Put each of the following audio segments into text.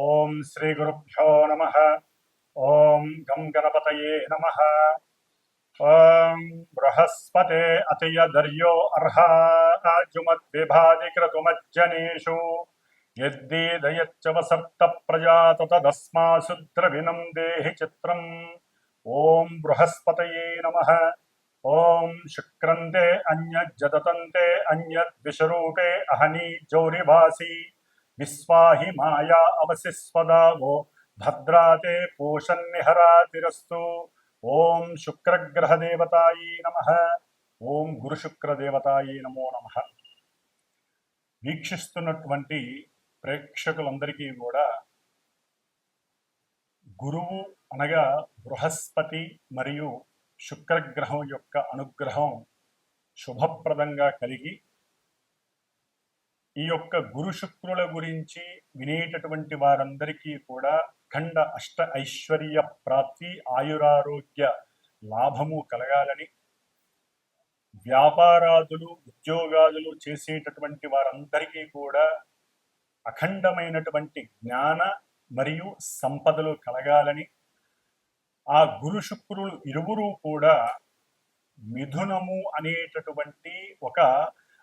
ఓం శ్రీ గురుభ్యో నమః. ఓం గం గణపతయే నమః. ఓం బృహస్పతే అతియదర్యో అర్హాజుమద్విభాదిక్రతుమజ్జనేషు యద్దీదయచ్చవసప్త ప్రజాత తదస్మాసు ద్రవిణం దేహి చిత్రం. ఓం బృహస్పతయే నమః. ఓం శుక్రంతే అన్యజ్జతంతే అన్యద్విషరూపే అహనీ జౌరివాసి విశ్వాహి మాయా అవశిస్వదావో భద్రాతే పూషన్నిహరాతిరస్తు. ఓం శుక్రగ్రహదేవతాయే నమః. ఓం గురుశుక్రదేవతాయే నమో నమః. వీక్షిస్తున్నటువంటి ప్రేక్షకులందరికీ కూడా గురువు అనగా బృహస్పతి మరియు శుక్రగ్రహం యొక్క అనుగ్రహం శుభప్రదంగా కలిగి ఈ యొక్క గురు శుక్రుల గురించి వినేటటువంటి వారందరికీ కూడా ఖండ అష్ట ఐశ్వర్య ప్రాప్తి, ఆయురారోగ్య లాభము కలగాలని, వ్యాపారాదులు ఉద్యోగాదులు చేసేటటువంటి వారందరికీ కూడా అఖండమైనటువంటి జ్ఞాన మరియు సంపదలు కలగాలని, ఆ గురు శుక్రులు ఇరువురు కూడా మిథునము అనేటటువంటి ఒక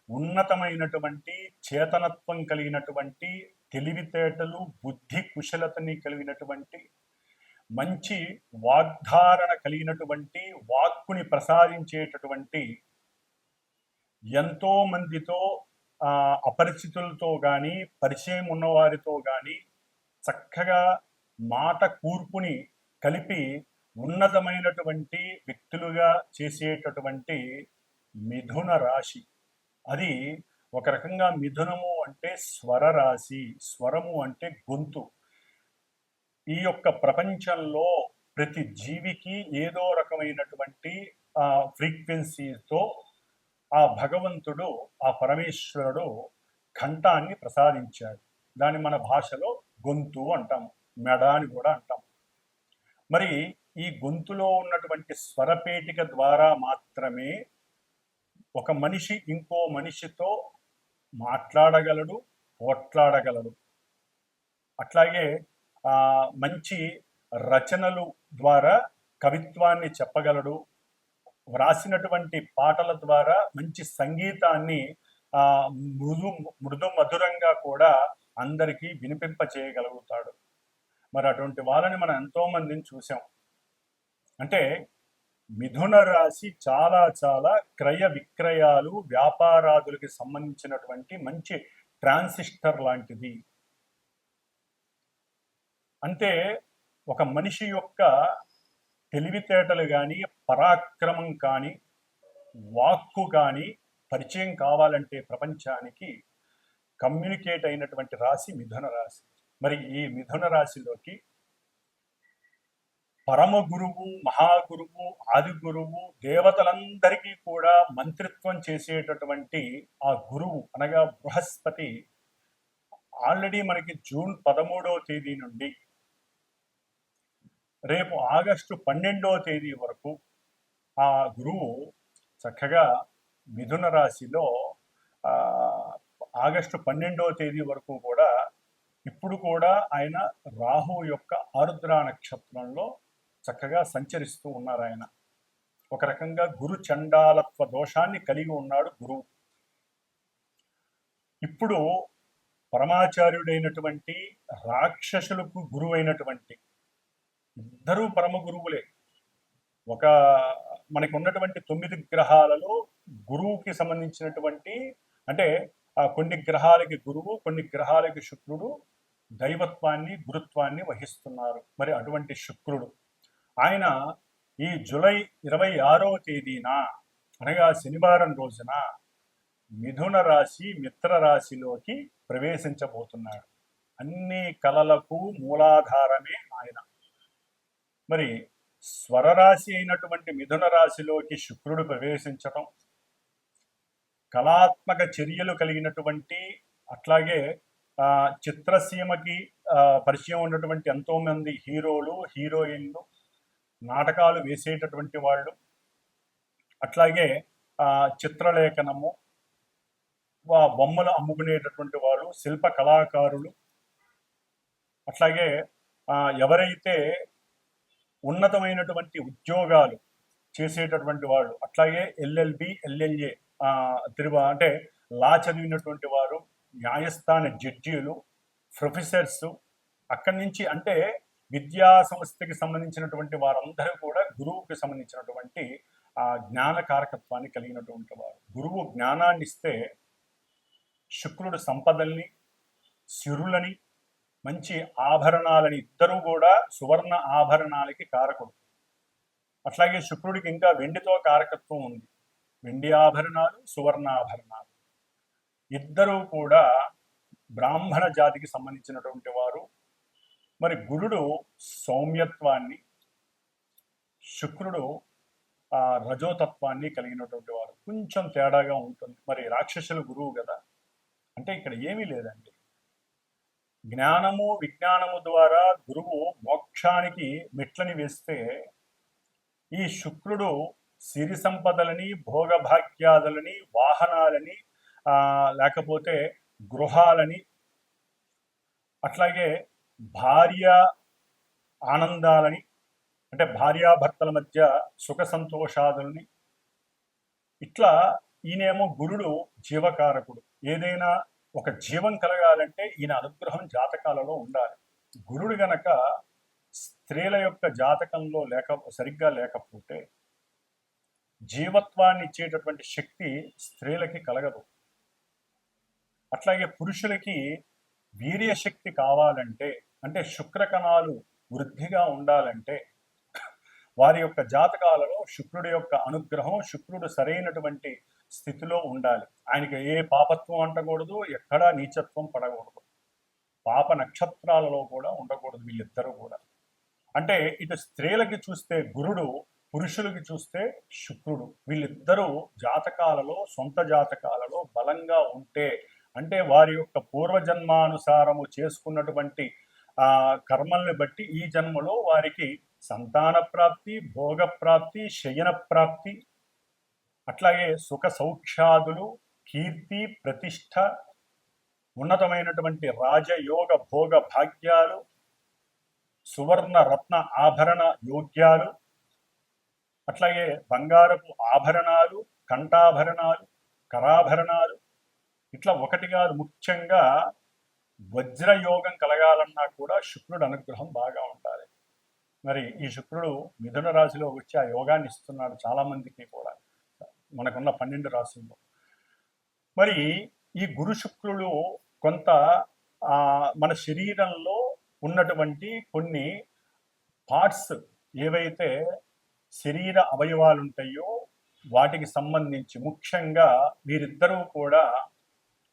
ఉన్నతమైనటువంటి చేతనత్వం కలిగినటువంటి, తెలివితేటలు బుద్ధి కుశలతని కలిగినటువంటి, మంచి వాగ్ధారణ కలిగినటువంటి, వాక్కుని ప్రసాదించేటటువంటి, ఎంతో మందితో అపరిచితులతో కానీ పరిచయం ఉన్నవారితో కానీ చక్కగా మాట కూర్పుని కలిపి ఉన్నతమైనటువంటి వ్యక్తులుగా చేసేటటువంటి మిథున రాశి. అది ఒక రకంగా మిథునము అంటే స్వర రాశి, స్వరము అంటే గొంతు. ఈ యొక్క ప్రపంచంలో ప్రతి జీవికి ఏదో రకమైనటువంటి ఫ్రీక్వెన్సీతో ఆ భగవంతుడు, ఆ పరమేశ్వరుడు కంఠాన్ని ప్రసాదించాడు. దాన్ని మన భాషలో గొంతు అంటాం, మెడ అని కూడా అంటాం. మరి ఈ గొంతులో ఉన్నటువంటి స్వరపేటిక ద్వారా మాత్రమే ఒక మనిషి ఇంకో మనిషితో మాట్లాడగలడు, పోట్లాడగలడు. అట్లాగే మంచి రచనలు ద్వారా కవిత్వాన్ని చెప్పగలడు. వ్రాసినటువంటి పాటల ద్వారా మంచి సంగీతాన్ని మృదు మధురంగా కూడా అందరికీ వినిపింప చేయగలుగుతాడు. మరి అటువంటి వాళ్ళని మనం ఎంతో మందిని చూసాం. అంటే మిథున రాశి చాలా చాలా క్రయ విక్రయాలు, వ్యాపారాదులకి సంబంధించినటువంటి మంచి ట్రాన్సిస్టర్ లాంటిది. అంటే ఒక మనిషి యొక్క తెలివితేటలు కానీ, పరాక్రమం కానీ, వాక్కు కానీ పరిచయం కావాలంటే ప్రపంచానికి కమ్యూనికేట్ అయినటువంటి రాశి మిథున రాశి. మరి ఈ మిథున రాశిలోకి పరమ గురువు, మహాగురువు, ఆది గురువు, దేవతలందరికీ కూడా మంత్రిత్వం చేసేటటువంటి ఆ గురువు అనగా బృహస్పతి ఆల్రెడీ మనకి జూన్ 13వ తేదీ నుండి రేపు ఆగస్టు 12వ తేదీ వరకు ఆ గురువు చక్కగా మిథున రాశిలో ఆగస్టు 12వ తేదీ వరకు కూడా ఇప్పుడు కూడా ఆయన రాహు యొక్క ఆరుద్ర నక్షత్రంలో చక్కగా సంచరిస్తూ ఉన్నారు. ఆయన ఒక రకంగా గురు చండాలత్వ దోషాన్ని కలిగి ఉన్నాడు గురువు. ఇప్పుడు పరమాచార్యుడైనటువంటి రాక్షసులకు గురువైనటువంటి ఇద్దరు పరమ గురువులే. ఒక మనకు ఉన్నటువంటి 9 గ్రహాలలో గురువుకి సంబంధించినటువంటి, అంటే కొన్ని గ్రహాలకి గురువు, కొన్ని గ్రహాలకి శుక్రుడు దైవత్వాన్ని, గురుత్వాన్ని వహిస్తున్నారు. మరి అటువంటి శుక్రుడు ఆయన ఈ జూలై 26వ తేదీన అనగా శనివారం రోజున మిథున రాశి మిత్ర రాశిలోకి ప్రవేశించబోతున్నాడు. అన్ని కళలకు మూలాధారమే ఆయన. మరి స్వరరాశి అయినటువంటి మిథున రాశిలోకి శుక్రుడు ప్రవేశించటం, కళాత్మక చర్యలు కలిగినటువంటి, అట్లాగే చిత్రసీమకి పరిచయం ఉన్నటువంటి ఎంతో మంది హీరోలు, హీరోయిన్లు, నాటకాలు వేసేటటువంటి వాళ్ళు, అట్లాగే చిత్రలేఖనము, బొమ్మలు అమ్ముకునేటటువంటి వాళ్ళు, శిల్ప కళాకారులు, అట్లాగే ఎవరైతే ఉన్నతమైనటువంటి ఉద్యోగాలు చేసేటటువంటి వాళ్ళు, అట్లాగే ఎల్ఎల్బి ఎల్ఎల్ఏ అంటే లా చదివినటువంటి వారు, న్యాయస్థాన జడ్జీలు, ప్రొఫెసర్స్, అక్కడి నుంచి అంటే విద్యా సంస్థకి సంబంధించినటువంటి వారందరూ కూడా గురువుకి సంబంధించినటువంటి జ్ఞాన కారకత్వాన్ని కలిగినటువంటి వారు. గురువు జ్ఞానాన్ని ఇస్తే శుక్రుడు సంపదల్ని, సిరులని, మంచి ఆభరణాలని, ఇద్దరూ కూడా సువర్ణ ఆభరణాలకి కారకుడు. అట్లాగే శుక్రుడికి ఇంకా వెండితో కారకత్వం ఉంది. వెండి ఆభరణాలు, సువర్ణాభరణాలు, ఇద్దరూ కూడా బ్రాహ్మణ జాతికి సంబంధించినటువంటి వారు. మరి గురుడు సౌమ్యత్వాన్ని, శుక్రుడు రజోతత్వాన్ని కలిగినటువంటి వారు. కొంచెం తేడాగా ఉంటుంది. మరి రాక్షసుల గురువు కదా, అంటే ఇక్కడ ఏమీ లేదండి. జ్ఞానము విజ్ఞానము ద్వారా గురువు మోక్షానికి మెట్లని వేస్తే, ఈ శుక్రుడు సిరి సంపదలని, భోగభాగ్యాదులని, వాహనాలని, లేకపోతే గృహాలని, అట్లాగే భార్య ఆనందాలని, అంటే భార్యాభర్తల మధ్య సుఖ సంతోషాదుల్ని, ఇట్లా ఈయనేమో గురుడు జీవకారకుడు. ఏదైనా ఒక జీవం కలగాలంటే ఈయన అనుగ్రహం జాతకాలలో ఉండాలి. గురుడు గనక స్త్రీల యొక్క జాతకంలో సరిగ్గా లేకపోతే జీవత్వాన్ని ఇచ్చేటటువంటి శక్తి స్త్రీలకి కలగదు. అట్లాగే పురుషులకి వీర్యశక్తి కావాలంటే, అంటే శుక్రకణాలు వృద్ధిగా ఉండాలంటే వారి యొక్క జాతకాలలో శుక్రుడి యొక్క అనుగ్రహం, శుక్రుడు సరైనటువంటి స్థితిలో ఉండాలి. ఆయనకి ఏ పాపత్వం అంటకూడదు, ఎక్కడా నీచత్వం పడకూడదు, పాప నక్షత్రాలలో కూడా ఉండకూడదు వీళ్ళిద్దరూ కూడా. అంటే ఇటు స్త్రీలకి చూస్తే గురుడు, పురుషులకి చూస్తే శుక్రుడు, వీళ్ళిద్దరూ జాతకాలలో, సొంత జాతకాలలో బలంగా ఉంటే, అంటే వారి యొక్క పూర్వజన్మానుసారము చేసుకున్నటువంటి కర్మల్ని బట్టి ఈ జన్మలో వారికి సంతాన ప్రాప్తి, భోగ ప్రాప్తి, శయన ప్రాప్తి, అట్లాగే సుఖ సౌఖ్యాదులు, కీర్తి, ప్రతిష్ట, ఉన్నతమైనటువంటి రాజయోగ భోగ భాగ్యాలు, సువర్ణ రత్న ఆభరణ యోగ్యాలు, అట్లాగే బంగారపు ఆభరణాలు, కంఠాభరణాలు, కరాభరణాలు, ఇట్లా ఒకటి కాదు, ముఖ్యంగా వజ్రయోగం కలగాలన్నా కూడా శుక్రుడు అనుగ్రహం బాగా ఉండాలి. మరి ఈ శుక్రుడు మిథున రాశిలో వచ్చి ఆ యోగాన్ని ఇస్తున్నాడు చాలా మందికి కూడా, మనకున్న 12 రాశుల్లో. మరి ఈ గురు శుక్రులు కొంత మన శరీరంలో ఉన్నటువంటి కొన్ని పార్ట్స్ ఏవైతే శరీర అవయవాలు ఉంటాయో వాటికి సంబంధించి, ముఖ్యంగా వీరిద్దరూ కూడా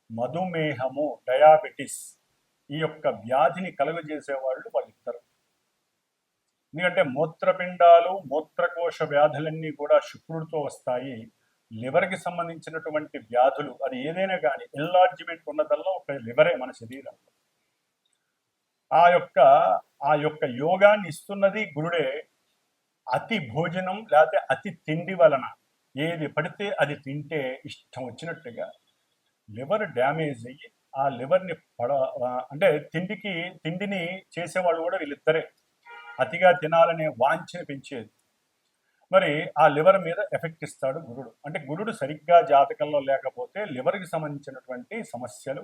మధుమేహము, డయాబెటిస్, ఈ యొక్క వ్యాధిని కలుగజేసేవాళ్ళు వాళ్ళిద్దరు. ఎందుకంటే మూత్రపిండాలు, మూత్రకోశ వ్యాధులన్నీ కూడా శుక్రుడితో వస్తాయి. లివర్కి సంబంధించినటువంటి వ్యాధులు, అది ఏదైనా కానీ ఎన్లార్జ్మెంట్ ఉన్నదల్లా ఒక లివరే మన శరీరంలో. ఆ యొక్క యోగాన్ని ఇస్తున్నది గురుడే. అతి భోజనం లేకపోతే అతి తిండి వలన ఏది పడితే అది తింటే ఇష్టం వచ్చినట్టుగా లివర్ డ్యామేజ్ అయ్యి ఆ లివర్ని అంటే తిండిని చేసేవాళ్ళు కూడా వీళ్ళిద్దరే. అతిగా తినాలనే వాంఛని పెంచేది. మరి ఆ లివర్ మీద ఎఫెక్ట్ ఇస్తాడు గురుడు. అంటే గురుడు సరిగ్గా జాతకంలో లేకపోతే లివర్కి సంబంధించినటువంటి సమస్యలు,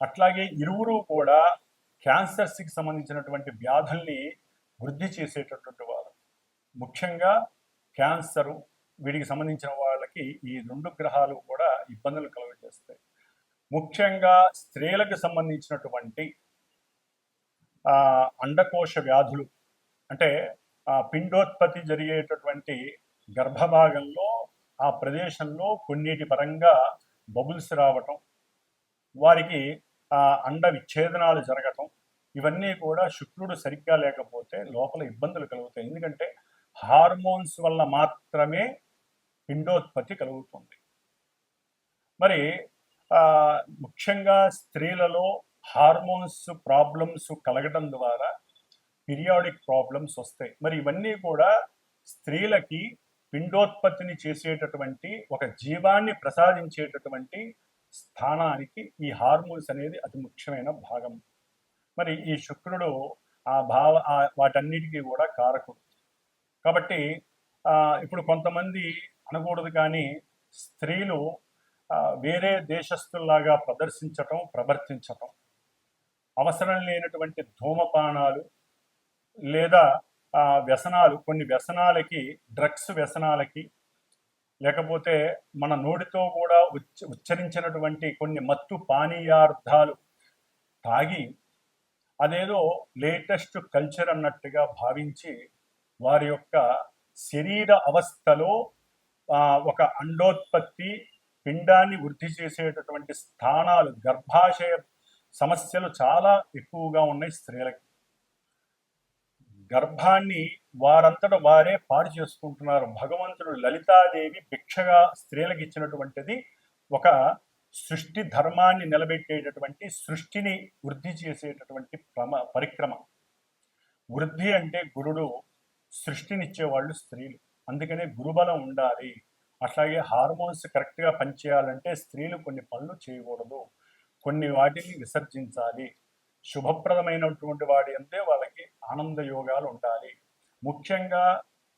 అట్లాగే ఇరువురు కూడా క్యాన్సర్స్కి సంబంధించినటువంటి వ్యాధుల్ని వృద్ధి చేసేటటువంటి వారు. ముఖ్యంగా క్యాన్సరు, వీటికి సంబంధించిన వాళ్ళకి ఈ 2 గ్రహాలు కూడా ఇబ్బందులు కలుగజేస్తాయి. ముఖ్యంగా స్త్రీలకు సంబంధించినటువంటి అండకోశ వ్యాధులు, అంటే పిండోత్పత్తి జరిగేటటువంటి గర్భభాగంలో ఆ ప్రదేశంలో కొన్నిటి పరంగా బబుల్స్ రావటం, వారికి అండ విచ్ఛేదనాలు జరగటం, ఇవన్నీ కూడా శుక్రుడు సరిగ్గా లేకపోతే లోపల ఇబ్బందులు కలుగుతాయి. ఎందుకంటే హార్మోన్స్ వల్ల మాత్రమే పిండోత్పత్తి కలుగుతుంది. మరి ముఖ్యంగా స్త్రీలలో హార్మోన్స్ ప్రాబ్లమ్స్ కలగడం ద్వారా పీరియాడిక్ ప్రాబ్లమ్స్ వస్తాయి. మరి ఇవన్నీ కూడా స్త్రీలకి పిండోత్పత్తిని చేసేటటువంటి, ఒక జీవాన్ని ప్రసాదించేటటువంటి స్థానానికి ఈ హార్మోన్స్ అనేది అతి ముఖ్యమైన భాగం. మరి ఈ శుక్రుడు వాటన్నిటికీ కూడా కారకుడు. కాబట్టి ఇప్పుడు కొంతమంది అనకూడదు కానీ స్త్రీలు వేరే దేశస్తుల్లాగా ప్రవర్తించటం, అవసరం లేనటువంటి ధూమపానాలు లేదా వ్యసనాలు, కొన్ని వ్యసనాలకి, డ్రగ్స్ వ్యసనాలకి, లేకపోతే మన నోటితో కూడా ఉచ్చరించినటువంటి కొన్ని మత్తు పానీయార్థాలు తాగి అదేదో లేటెస్ట్ కల్చర్ అన్నట్టుగా భావించి వారి యొక్క శరీర అవస్థలో ఒక అండోత్పత్తి, పిండాన్ని వృద్ధి చేసేటటువంటి స్థానాలు, గర్భాశయ సమస్యలు చాలా ఎక్కువగా ఉన్నాయి స్త్రీలకి. గర్భాన్ని వారంతట వారే పాడు చేసుకుంటున్నారు. భగవంతుడు లలితాదేవి భిక్షగా స్త్రీలకు ఇచ్చినటువంటిది ఒక సృష్టి ధర్మాన్ని నిలబెట్టేటటువంటి, సృష్టిని వృద్ధి చేసేటటువంటి పరిక్రమ. వృద్ధి అంటే గురుడు, సృష్టినిచ్చేవాళ్ళు స్త్రీలు. అందుకనే గురుబలం ఉండాలి. అట్లాగే హార్మోన్స్ కరెక్ట్గా పనిచేయాలంటే స్త్రీలు కొన్ని పనులు చేయకూడదు, కొన్ని వాటిని విసర్జించాలి. శుభప్రదమైనటువంటి వాడి అంతే వాళ్ళకి ఆనంద యోగాలు ఉండాలి. ముఖ్యంగా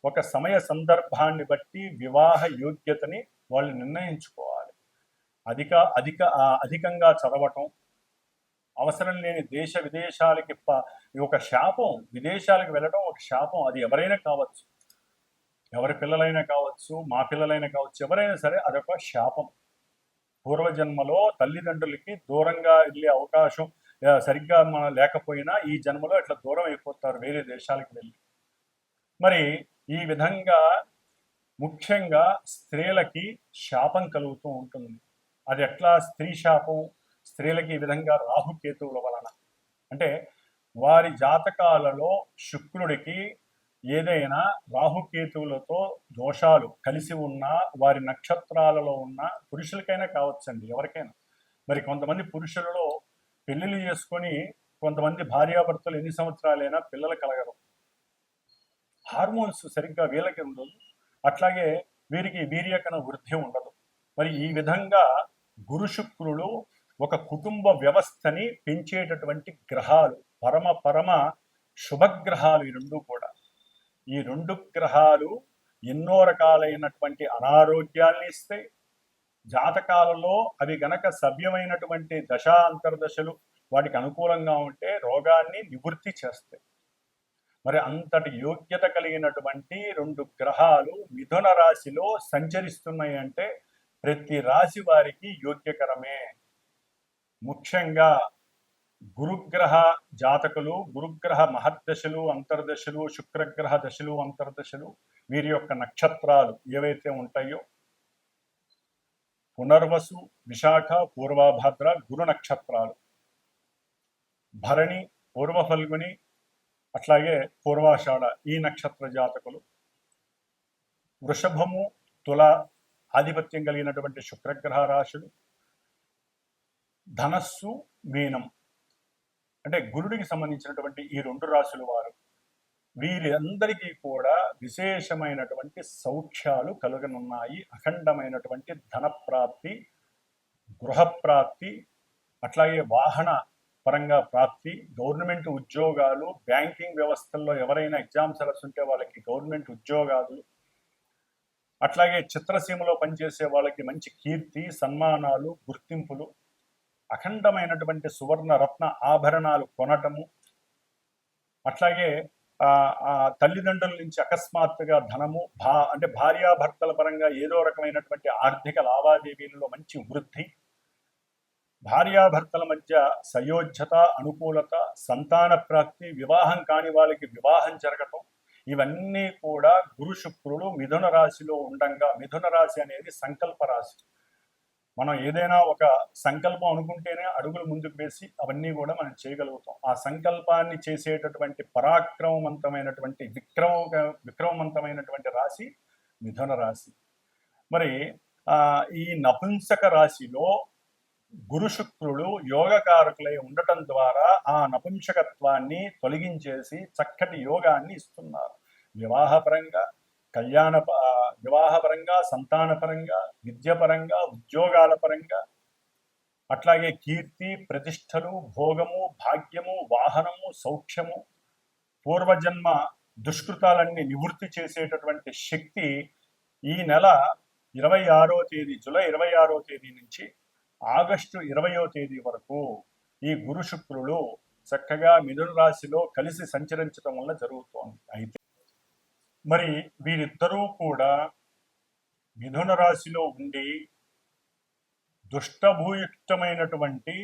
ఒక సమయ సందర్భాన్ని బట్టి వివాహ యోగ్యతని వాళ్ళు నిర్ణయించుకోవాలి. అధికంగా చదవటం, అవసరం లేని దేశ విదేశాలకి ఒక శాపం. విదేశాలకు వెళ్ళడం ఒక శాపం. అది ఎవరైనా కావచ్చు, ఎవరి పిల్లలైనా కావచ్చు, మా పిల్లలైనా కావచ్చు, ఎవరైనా సరే అదొక శాపం. పూర్వజన్మలో తల్లిదండ్రులకి దూరంగా వెళ్ళే అవకాశం సరిగ్గా లేకపోయినా ఈ జన్మలో ఇట్లా దూరం అయిపోతారు వేరే దేశాలకు వెళ్ళి. మరి ఈ విధంగా ముఖ్యంగా స్త్రీలకి శాపం కలుగుతూ ఉంటుంది. అది ఎట్లా స్త్రీ శాపం? స్త్రీలకి ఈ విధంగా రాహుకేతువుల వలన. అంటే వారి జాతకాలలో శుక్రుడికి ఏదైనా రాహుకేతువులతో దోషాలు కలిసి ఉన్నా, వారి నక్షత్రాలలో ఉన్న పురుషులకైనా కావచ్చండి, ఎవరికైనా. మరి కొంతమంది పురుషులలో పెళ్లిళ్ళు చేసుకొని కొంతమంది భార్యాభర్తలు ఎన్ని సంవత్సరాలైనా పిల్లలు కలగరు. హార్మోన్స్ సరిగ్గా వీళ్ళకి ఉండదు, అట్లాగే వీరికి వీర్యకణ వృద్ధి ఉండదు. మరి ఈ విధంగా గురు శుక్రులు ఒక కుటుంబ వ్యవస్థని పెంచేటటువంటి గ్రహాలు, పరమ శుభగ్రహాలు. ఈ రెండు కూడా, ఈ రెండు గ్రహాలు ఎన్నో రకాలైనటువంటి అనారోగ్యాల్ని ఇస్తాయి. జాతకాలలో అవి గనక సవ్యమైనటువంటి దశాంతర్దశలు వాటికి అనుకూలంగా ఉంటే రోగాన్ని నివృత్తి చేస్తాయి. మరి అంతటి యోగ్యత కలిగినటువంటి రెండు గ్రహాలు మిథున రాశిలో సంచరిస్తున్నాయి అంటే ప్రతి రాశి వారికి యోగ్యకరమే. ముఖ్యంగా గురుగ్రహ జాతకులు, గురుగ్రహ మహర్దశలు, అంతర్దశలు, శుక్రగ్రహ దశలు, అంతర్దశలు, వీరి యొక్క నక్షత్రాలు ఏవైతే ఉంటాయో పునర్వసు, విశాఖ, పూర్వభద్ర గురు నక్షత్రాలు, భరణి, పూర్వ ఫల్గుని, అట్లాగే పూర్వాషాఢ ఈ నక్షత్ర జాతకులు, వృషభము, తుల ఆధిపత్యం కలిగినటువంటి శుక్రగ్రహ రాశులు, ధనస్సు, మీనం అంటే గురుడికి సంబంధించినటువంటి ఈ రెండు రాశుల వారు, వీరందరికీ కూడా విశేషమైనటువంటి సౌఖ్యాలు కలుగనున్నాయి. అఖండమైనటువంటి ధనప్రాప్తి, గృహప్రాప్తి, అట్లాగే వాహన పరంగా ప్రాప్తి, గవర్నమెంట్ ఉద్యోగాలు, బ్యాంకింగ్ వ్యవస్థల్లో ఎవరైనా ఎగ్జామ్స్ రాస్తుంటే వాళ్ళకి గవర్నమెంట్ ఉద్యోగాలు, అట్లాగే చిత్రసీమలో పనిచేసే వాళ్ళకి మంచి కీర్తి, సన్మానాలు, గుర్తింపులు, అఖండమైనటువంటి సువర్ణ రత్న ఆభరణాలు కొనటము, అట్లాగే తల్లిదండ్రుల నుంచి అకస్మాత్తుగా ధనము, అంటే భార్యాభర్తల పరంగా ఏదో రకమైనటువంటి ఆర్థిక లావాదేవీలలో మంచి వృద్ధి, భార్యాభర్తల మధ్య సయోధ్యత, అనుకూలత, సంతాన ప్రాప్తి, వివాహం కాని వాళ్ళకి వివాహం జరగటం, ఇవన్నీ కూడా గురు శుక్రులు మిథున రాశిలో ఉండంగా. మిథున రాశి అనేది సంకల్ప రాశి. మనం ఏదైనా ఒక సంకల్పం అనుకుంటేనే అడుగులు ముందుకు వేసి అవన్నీ కూడా మనం చేయగలుగుతాం. ఆ సంకల్పాన్ని చేసేటటువంటి పరాక్రమవంతమైనటువంటి విక్రమవంతమైనటువంటి రాశి మిథున రాశి. మరి ఈ నపుంసక రాశిలో గురు శుక్రుడు యోగకారకులై ఉండటం ద్వారా ఆ నపుంసకత్వాన్ని తొలగించేసి చక్కటి యోగాన్ని ఇస్తున్నారు. వివాహపరంగా, వివాహపరంగా, సంతానపరంగా, విద్యపరంగా, ఉద్యోగాల పరంగా, అట్లాగే కీర్తి, ప్రతిష్టలు, భోగము, భాగ్యము, వాహనము, సౌఖ్యము, పూర్వజన్మ దుష్కృతాలన్నీ నివృత్తి చేసేటటువంటి శక్తి ఈ నెల 26వ తేదీ, జూలై 26వ తేదీ నుంచి ఆగస్టు 20వ తేదీ వరకు ఈ గురు శుక్రులు చక్కగా మిథున రాశిలో కలిసి సంచరించడం వల్ల జరుగుతోంది. అయితే మరి వీరిద్దరూ కూడా మిథున రాశిలో ఉండి దుష్టభూయుక్తమైనటువంటి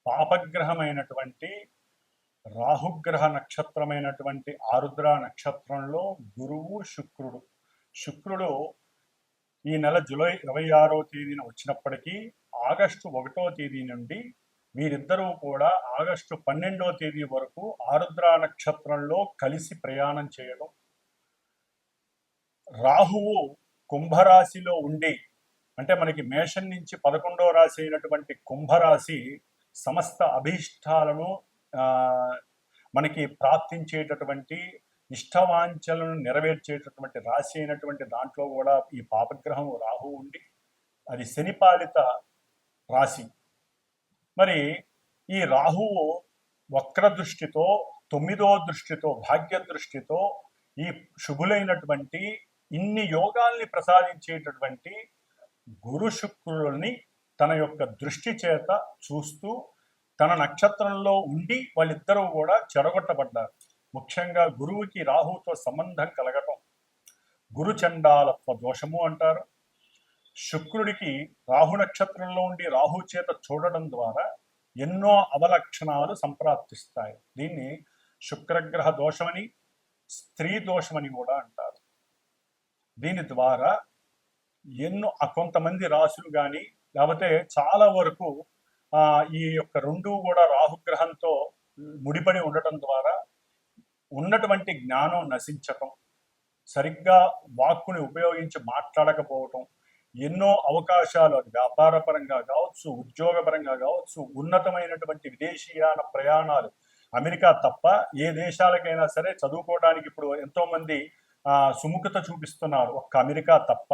పాపగ్రహమైనటువంటి రాహుగ్రహ నక్షత్రమైనటువంటి ఆరుద్ర నక్షత్రంలో గురువు శుక్రుడు ఈ నెల జూలై 26వ తేదీన వచ్చినప్పటికీ ఆగస్టు 1వ తేదీ నుండి వీరిద్దరూ కూడా ఆగస్టు 12వ తేదీ వరకు ఆరుద్ర నక్షత్రంలో కలిసి ప్రయాణం చేయడం, రాహువు కుంభరాశిలో ఉండి, అంటే మనకి మేషం నుంచి 11వ రాశి అయినటువంటి కుంభరాశి సమస్త అభీష్టాలను మనకి ప్రాప్తించేటటువంటి ఇష్టవాంఛలను నెరవేర్చేటటువంటి రాశి అయినటువంటి దాంట్లో కూడా ఈ పాపగ్రహం రాహు ఉండి అది శనిపాలిత రాశి. మరి ఈ రాహువు వక్ర దృష్టితో 9వ దృష్టితో భాగ్య దృష్టితో ఈ శుభులైనటువంటి ఇన్ని యోగాల్ని ప్రసాదించేటటువంటి గురు శుక్రుల్ని తన యొక్క దృష్టి చేత చూస్తూ తన నక్షత్రంలో ఉండి వాళ్ళిద్దరూ కూడా చెడగొట్టబడ్డారు. ముఖ్యంగా గురువుకి రాహుతో సంబంధం కలగటం గురుచండాలత్వ దోషము అంటారు. శుక్రుడికి రాహు నక్షత్రంలో ఉండి రాహు చేత చూడడం ద్వారా ఎన్నో అవలక్షణాలు సంప్రాప్తిస్తాయి. దీన్ని శుక్రగ్రహ దోషమని, స్త్రీ దోషమని కూడా అంటారు. దీని ద్వారా కొంతమంది రాశులు కానీ లేకపోతే చాలా వరకు ఈ యొక్క రెండు కూడా రాహుగ్రహంతో ముడిపడి ఉండటం ద్వారా ఉన్నటువంటి జ్ఞానం నశించటం, సరిగ్గా వాక్కుని ఉపయోగించి మాట్లాడకపోవటం, ఎన్నో అవకాశాలు అది వ్యాపారపరంగా కావచ్చు, ఉద్యోగపరంగా కావచ్చు, ఉన్నతమైనటువంటి విదేశీయాన ప్రయాణాలు, అమెరికా తప్ప ఏ దేశాలకైనా సరే చదువుకోవడానికి ఇప్పుడు ఎంతోమంది సుముఖత చూపిస్తున్నారు, ఒక్క అమెరికా తప్ప.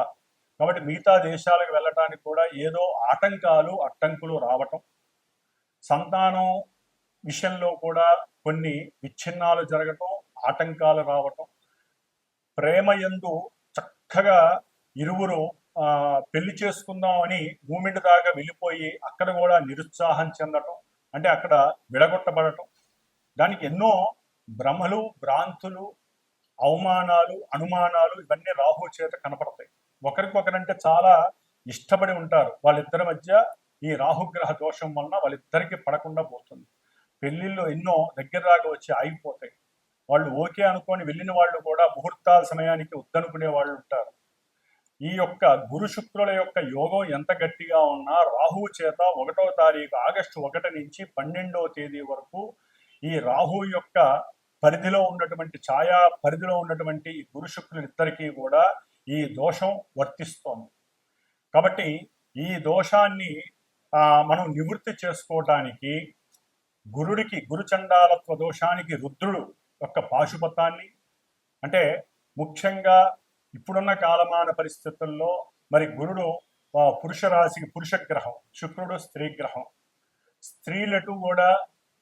కాబట్టి మిగతా దేశాలకు వెళ్ళటానికి కూడా ఏదో అడ్డంకులు రావటం, సంతానం విషయంలో కూడా కొన్ని విచ్ఛిన్నాలు జరగటం, ఆటంకాలు రావటం, ప్రేమయందు చక్కగా ఇరువురు పెళ్లి చేసుకుందామని మూమెంట్ దాకా వెళ్ళిపోయి అక్కడ కూడా నిరుత్సాహం చెందటం, అంటే అక్కడ విడగొట్టబడటం, దానికి ఎన్నో భ్రమలు, భ్రాంతులు, అవమానాలు, అనుమానాలు ఇవన్నీ రాహు చేత కనపడతాయి. ఒకరికొకరంటే చాలా ఇష్టపడి ఉంటారు. వాళ్ళిద్దరి మధ్య ఈ రాహుగ్రహ దోషం వలన వాళ్ళిద్దరికి పడకుండా పోతుంది. పెళ్లిళ్ళు ఎన్నో దగ్గర దాకా వచ్చి ఆగిపోతాయి. వాళ్ళు ఓకే అనుకొని వెళ్ళిన వాళ్ళు కూడా ముహూర్తాల సమయానికి వద్దనుకునే వాళ్ళు ఉంటారు. ఈ యొక్క గురు శుక్రుల యొక్క యోగం ఎంత గట్టిగా ఉన్నా రాహువు చేత 1వ తారీఖు ఆగస్టు 1 నుంచి 12వ తేదీ వరకు ఈ రాహు యొక్క పరిధిలో ఉన్నటువంటి ఛాయా పరిధిలో ఉన్నటువంటి గురు శుక్రులిద్దరికీ కూడా ఈ దోషం వర్తిస్తోంది. కాబట్టి ఈ దోషాన్ని మనం నివృత్తి చేసుకోవటానికి గురుచండాలత్వ దోషానికి రుద్రుడు యొక్క పాశుపతాన్ని, అంటే ముఖ్యంగా ఇప్పుడున్న కాలమాన పరిస్థితుల్లో మరి గురుడు పురుష రాశికి పురుషగ్రహం, శుక్రుడు స్త్రీ గ్రహం. స్త్రీలటు కూడా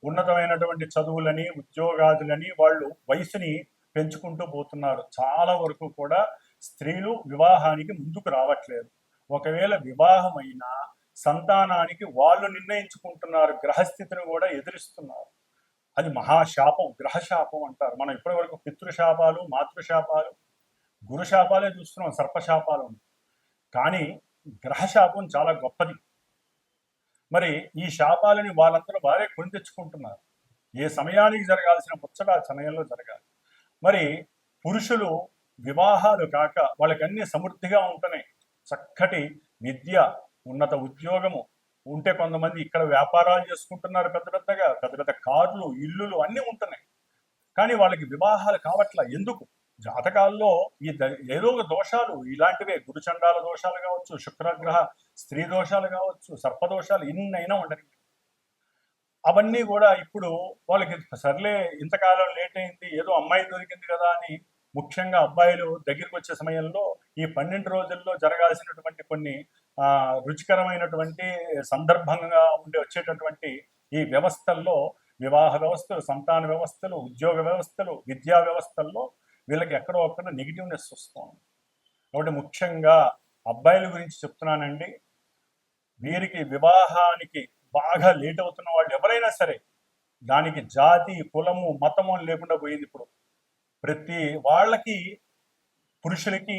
ఉన్నతమైనటువంటి చదువులని, ఉద్యోగాదులని వాళ్ళు వయసుని పెంచుకుంటూ పోతున్నారు. చాలా వరకు కూడా స్త్రీలు వివాహానికి ముందుకు రావట్లేదు. ఒకవేళ వివాహమైనా సంతానానికి వాళ్ళు నిర్ణయించుకుంటున్నారు, గ్రహస్థితిని కూడా ఎదిరిస్తున్నారు. అది మహాశాపం, గ్రహశాపం అంటారు. మనం ఇప్పటి వరకు పితృశాపాలు, మాతృశాపాలు, గురుశాపాలే చూస్తున్నాం, సర్పశాపాలు. కానీ గ్రహశాపం చాలా గొప్పది. మరి ఈ శాపాలని వాళ్ళందరూ వారే కొని తెచ్చుకుంటున్నారు. ఏ సమయానికి జరగాల్సిన ముచ్చట ఆ సమయంలో జరగాలి. మరి పురుషులు వివాహాలు కాక వాళ్ళకి అన్ని సమృద్ధిగా ఉంటున్నాయి. చక్కటి విద్య, ఉన్నత ఉద్యోగము ఉంటే కొంతమంది ఇక్కడ వ్యాపారాలు చేసుకుంటున్నారు, పెద్ద పెద్ద కార్లు, ఇల్లులు అన్నీ ఉంటున్నాయి. కానీ వాళ్ళకి వివాహాలు కావట్లా. ఎందుకు? జాతకాల్లో ఏదో ఒక దోషాలు ఇలాంటివే, గురుచండాల దోషాలు కావచ్చు, శుక్రగ్రహ స్త్రీ దోషాలు కావచ్చు, సర్పదోషాలు ఎన్నైనా ఉండని. అవన్నీ కూడా ఇప్పుడు వాళ్ళకి సర్లే ఇంతకాలం లేట్ అయింది, ఏదో అమ్మాయి దొరికింది కదా అని, ముఖ్యంగా అబ్బాయిలు దగ్గరికి వచ్చే సమయంలో ఈ 12 రోజుల్లో జరగాల్సినటువంటి కొన్ని రుచికరమైనటువంటి సందర్భంగా వచ్చేటటువంటి ఈ వ్యవస్థల్లో, వివాహ వ్యవస్థలు, సంతాన వ్యవస్థలు, ఉద్యోగ వ్యవస్థలు, విద్యా వ్యవస్థల్లో వీళ్ళకి ఎక్కడో ఒక్కడ నెగిటివ్నెస్ వస్తుంది. కాబట్టి ముఖ్యంగా అబ్బాయిల గురించి చెప్తున్నానండి. వీరికి వివాహానికి బాగా లేట్ అవుతున్న వాళ్ళు ఎవరైనా సరే, దానికి జాతి, కులము, మతము లేకుండా పోయింది. ఇప్పుడు ప్రతి వాళ్ళకి, పురుషులకి,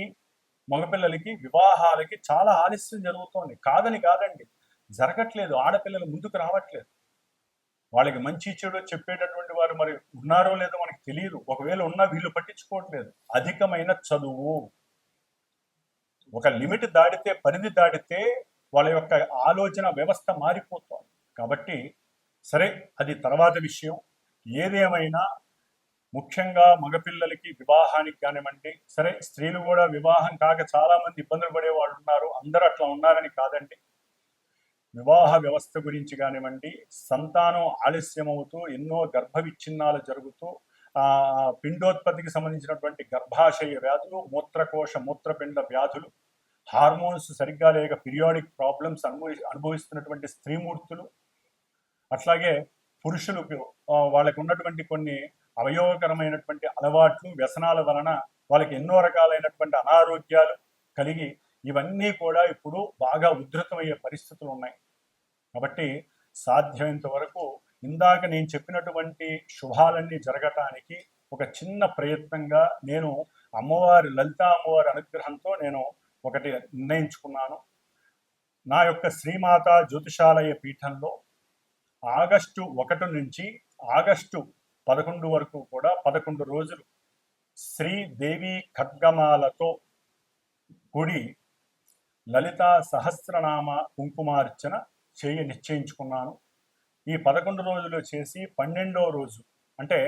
మగపిల్లలకి వివాహాలకి చాలా ఆలస్యం జరుగుతోంది. కాదండి, జరగట్లేదు. ఆడపిల్లలు ముందుకు రావట్లేదు. వాళ్ళకి మంచి చెడు చెప్పేటటువంటి వారు మరి ఉన్నారో లేదో మనకి తెలియదు. ఒకవేళ ఉన్నా వీళ్ళు పట్టించుకోవట్లేదు. అధికమైన చదువు, ఒక లిమిట్ దాటితే, పరిధి దాటితే వాళ్ళ యొక్క ఆలోచన వ్యవస్థ మారిపోతుంది. కాబట్టి సరే, అది తర్వాత విషయం. ఏదేమైనా ముఖ్యంగా మగపిల్లలకి వివాహానికి కానివ్వండి, సరే స్త్రీలు కూడా వివాహం కాక చాలా మంది ఇబ్బందులు పడే వాళ్ళు ఉన్నారు. అందరూ అట్లా ఉన్నారని కాదండి. వివాహ వ్యవస్థ గురించి కానివ్వండి, సంతానం ఆలస్యం అవుతూ ఎన్నో గర్భ విచ్ఛిన్నాలు జరుగుతూ పిండోత్పత్తికి సంబంధించినటువంటి గర్భాశయ వ్యాధులు, మూత్రకోశ మూత్రపిండ వ్యాధులు, హార్మోన్స్ సరిగ్గా లేక పీరియాడిక్ ప్రాబ్లమ్స్ అనుభవిస్తున్నటువంటి స్త్రీమూర్తులు, అట్లాగే పురుషులకు వాళ్ళకు ఉన్నటువంటి కొన్ని అవయోగకరమైనటువంటి అలవాట్లు, వ్యసనాల వలన వాళ్ళకి ఎన్నో రకాలైనటువంటి అనారోగ్యాలు కలిగి ఇవన్నీ కూడా ఇప్పుడు బాగా ఉధృతమయ్యే పరిస్థితులు ఉన్నాయి. కాబట్టి సాధ్యమైనంత వరకు ఇందాక నేను చెప్పినటువంటి శుభాలన్నీ జరగటానికి ఒక చిన్న ప్రయత్నంగా నేను అమ్మవారి, లలితా అమ్మవారి అనుగ్రహంతో నేను ఒకటి నిర్ణయించుకున్నాను. నా యొక్క శ్రీమాత జ్యోతిషాలయ పీఠంలో ఆగస్టు 1 నుంచి ఆగస్టు 11 వరకు కూడా 11 రోజులు శ్రీదేవి ఖడ్గమాలతో కూడి లలితా సహస్రనామ కుంకుమార్చన నిశ్చయించుకున్నాను. ఈ 11 రోజులు చేసి 12వ రోజు అంటే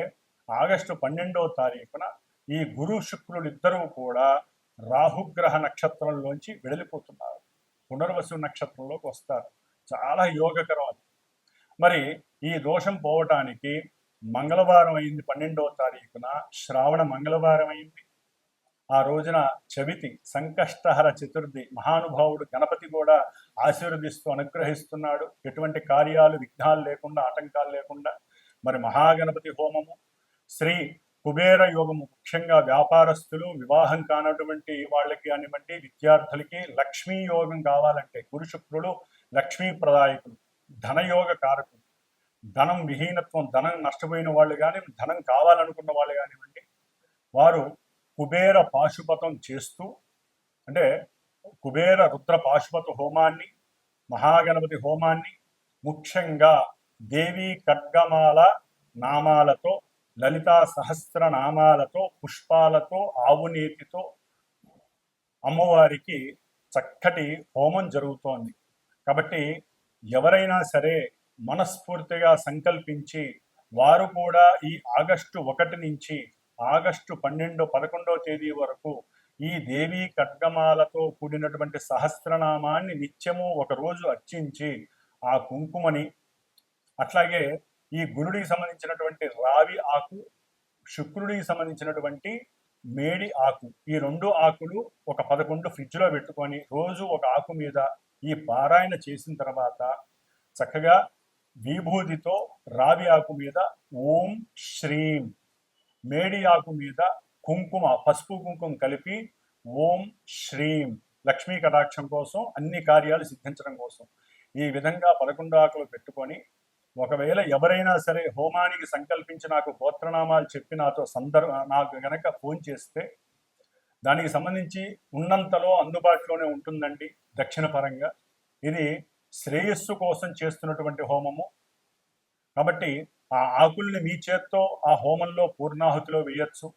ఆగస్టు 12వ తారీఖున ఈ గురు శుక్రులు ఇద్దరూ కూడా రాహుగ్రహ నక్షత్రంలోంచి వెడలిపోతున్నారు. పునర్వసు నక్షత్రంలోకి వస్తారు. చాలా యోగకరం అది. మరి ఈ దోషం పోవటానికి మంగళవారం అయింది. 12వ తారీఖున శ్రావణ మంగళవారం అయింది. ఆ రోజున చవితి, సంకష్టహర చతుర్థి. మహానుభావుడు గణపతి కూడా ఆశీర్వదిస్తూ అనుగ్రహిస్తున్నాడు. ఎటువంటి కార్యాలు విఘ్నాలు లేకుండా, ఆటంకాలు లేకుండా. మరి మహాగణపతి హోమము, శ్రీ కుబేర యోగము, ముఖ్యంగా వ్యాపారస్తులు, వివాహం కానటువంటి వాళ్ళకి కానివ్వండి, విద్యార్థులకి లక్ష్మీ యోగం కావాలంటే, గురు శుక్రులు లక్ష్మీ ప్రదాయకులు, ధనయోగ కారకులు. ధనం విహీనత్వం, ధనం నష్టపోయిన వాళ్ళు కానీ, ధనం కావాలనుకున్న వాళ్ళు కానివ్వండి, వారు కుబేర పాశుపతం చేస్తూ, అంటే కుబేర రుద్ర పాశుపత హోమాన్ని, మహాగణపతి హోమాన్ని, ముఖ్యంగా దేవీ ఖడ్గమాల నామాలతో, లలితా సహస్ర నామాలతో, పుష్పాలతో, ఆవునేతితో అమ్మవారికి చక్కటి హోమం జరుగుతోంది. కాబట్టి ఎవరైనా సరే మనస్ఫూర్తిగా సంకల్పించి వారు కూడా ఈ ఆగస్టు 1 నుంచి ఆగస్టు 11వ తేదీ వరకు ఈ దేవీ ఖడ్గమాలతో కూడినటువంటి సహస్రనామాన్ని నిత్యము ఒకరోజు అర్చించి ఆ కుంకుమని, అట్లాగే ఈ గురుడికి సంబంధించినటువంటి రావి ఆకు, శుక్రుడికి సంబంధించినటువంటి మేడి ఆకు, ఈ 2 ఆకులు ఒక 11 ఫ్రిడ్జ్లో పెట్టుకొని రోజు ఒక ఆకు మీద ఈ పారాయణ చేసిన తర్వాత చక్కగా విభూతితో రావి ఆకు మీద ఓం శ్రీం, మేడి ఆకు మీద కుంకుమ, పసుపు కుంకుమ కలిపి ఓం శ్రీం, లక్ష్మీ కటాక్షం కోసం, అన్ని కార్యాలు సిద్ధించడం కోసం ఈ విధంగా 11 ఆకులు పెట్టుకొని, ఒకవేళ ఎవరైనా సరే హోమానికి సంకల్పించి నాకు గోత్రనామాలు చెప్పి నాకు గనక ఫోన్ చేస్తే దానికి సంబంధించి ఉన్నంతలో అందుబాటులోనే ఉంటుందండి. దక్షిణ పరంగా ఇది శ్రేయస్సు కోసం చేస్తున్నటువంటి హోమము. కాబట్టి ఆ ఆకుల్ని మీ చేత్తో ఆ హోమంలో పూర్ణాహుతిలో వేయచ్చు.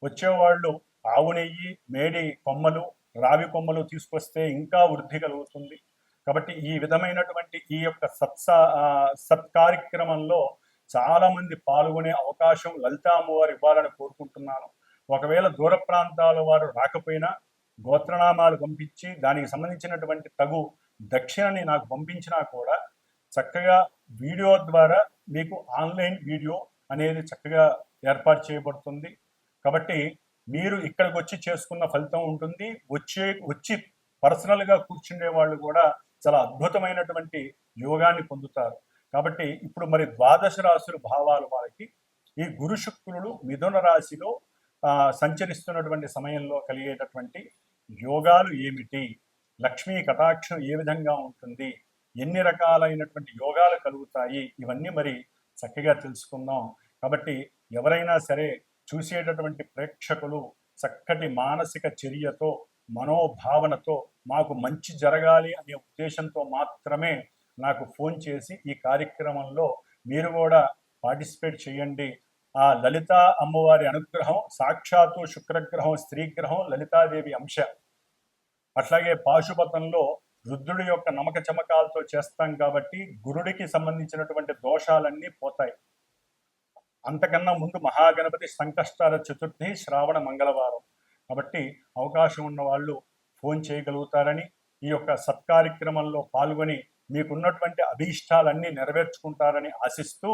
వచ్చేవాళ్ళు ఆవు నెయ్యి, మేడి కొమ్మలు, రావి కొమ్మలు తీసుకొస్తే ఇంకా వృద్ధి కలుగుతుంది. కాబట్టి ఈ విధమైనటువంటి ఈ యొక్క సత్కార్యక్రమంలో చాలా మంది పాల్గొనే అవకాశం లలితా అమ్మవారు ఇవ్వాలని కోరుకుంటున్నాను. ఒకవేళ దూర ప్రాంతాల వారు రాకపోయినా గోత్రనామాలు పంపించి దానికి సంబంధించినటువంటి తగు దక్షిణని నాకు పంపించినా కూడా చక్కగా వీడియో ద్వారా మీకు ఆన్లైన్ వీడియో అనేది చక్కగా ఏర్పాటు చేయబడుతుంది. కాబట్టి మీరు ఇక్కడికి వచ్చి చేసుకున్న ఫలితం ఉంటుంది. వచ్చి పర్సనల్గా కూర్చుండే వాళ్ళు కూడా చాలా అద్భుతమైనటువంటి యోగాన్ని పొందుతారు. కాబట్టి ఇప్పుడు మరి ద్వాదశ రాశుల భావాలు వారికి ఈ గురు శుక్రుడు మిథున రాశిలో సంచరిస్తున్నటువంటి సమయంలో కలిగేటటువంటి యోగాలు ఏమిటి, లక్ష్మీ కటాక్షం ఏ విధంగా ఉంటుంది, ఎన్ని రకాలైనటువంటి యోగాలు కలుగుతాయి, ఇవన్నీ మరి చక్కగా తెలుసుకుందాం. కాబట్టి ఎవరైనా సరే చూసేటటువంటి ప్రేక్షకులు చక్కటి మానసిక చర్యతో మనోభావనతో మాకు మంచి జరగాలి అనే ఉద్దేశంతో మాత్రమే నాకు ఫోన్ చేసి ఈ కార్యక్రమంలో మీరు కూడా పార్టిసిపేట్ చేయండి. ఆ లలిత అమ్మవారి అనుగ్రహం, సాక్షాత్తు శుక్రగ్రహం స్త్రీగ్రహం లలితాదేవి అంశ, అట్లాగే పాశుపతంలో రుద్రుడి యొక్క నమక చమకాలతో చేస్తాం కాబట్టి గురుడికి సంబంధించినటువంటి దోషాలన్నీ పోతాయి. అంతకన్నా ముందు మహాగణపతి సంకష్టార చతుర్థి శ్రావణ మంగళవారం. కాబట్టి అవకాశం ఉన్న వాళ్ళు ఫోన్ చేయగలుగుతారని, ఈ యొక్క సత్కార్యక్రమంలో పాల్గొని మీకున్నటువంటి అభీష్టాలన్నీ నెరవేర్చుకుంటారని ఆశిస్తూ